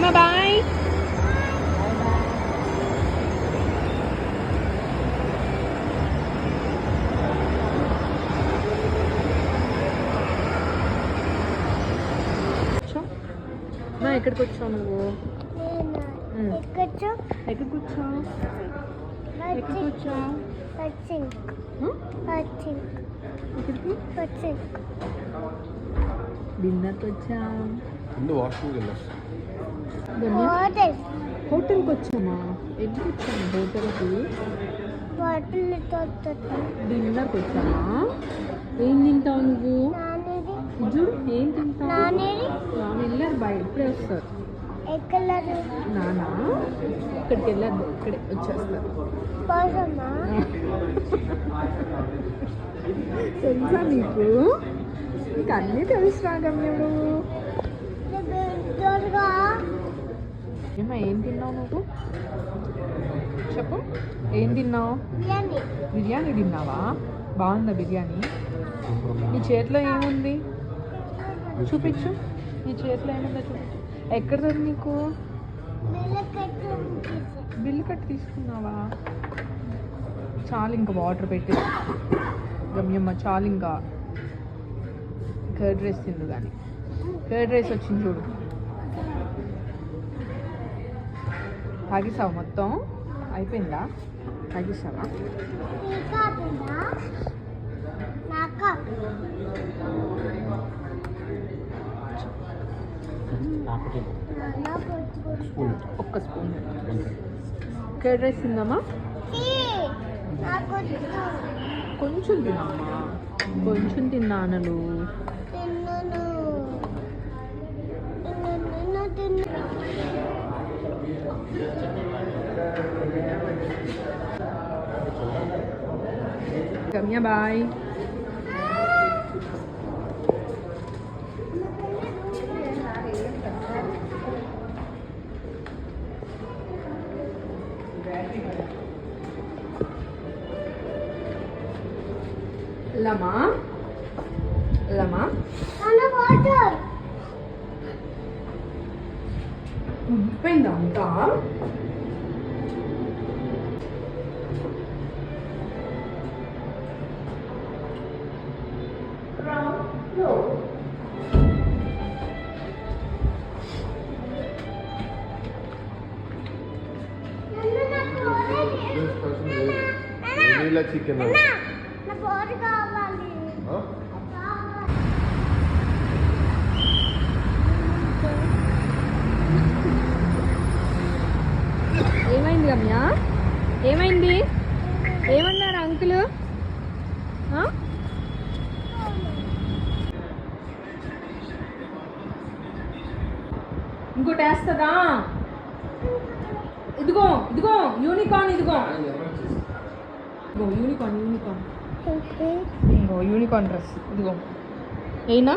గమ్యమ్మ bye. ఎక్కడికి వచ్చావు నువ్వు? ఎక్కడికి వచ్చావు? ఎక్కడికి వచ్చావు? డిన్నర్కి వచ్చాం. హోటల్కి వచ్చామా? ఎందుకు వచ్చాము హోటల్కి? డిన్నర్కి వచ్చామా? ఏం తింటావు నువ్వు? చూడు ఏం తింటావు? నాన్న వెళ్ళారు బయట, ఇప్పుడే వస్తారు. నానా ఇక్కడికి వెళ్ళారు, ఇక్కడే వచ్చేస్తారు. తెలుసా నీకు? నీకు అన్నీ తెలుసు గమ్యము. ఏమా ఏం తిన్నావు నువ్వు? చెప్పు ఏం తిన్నావు? బిర్యానీ తిన్నావా? బాగుందా బిర్యానీ? నీ చేతిలో ఏముంది చూపించు. నీ చేతిలో ఏముందో చూపించు. ఎక్కడ నీకు? బిల్లు కట్టి తీసుకున్నావా? చాలు ఇంకా వాటర్ పెట్టి గమ్యమ్మ, చాలు ఇంకా. కర్డ్ రైస్ తిందు కానీ కర్డ్ రైస్ వచ్చింది చూడు. తాగిస్తావా? మొత్తం అయిపోయిందా? తాగిస్తావా? ఒక్క స్పూన్ కర్డ్ రైస్ తిందామా? కొంచెం తిన్నామా? కొంచెం తిన్నాను. గమ్య బాయ్. లమా లమా ఉబ్బిపోయిందా అంతా? చికెన్ ఏమైంది గమ్య? ఏమైంది? ఏమన్నారు అంకుల్? ఇంకోటి వేస్తుందా? ఇదిగో ఇదిగో యూనికార్న్, ఇదిగో యూనికార్న్ యూనికార్న్ యూనికార్న్ డ్రెస్ ఇదిగో. అయినా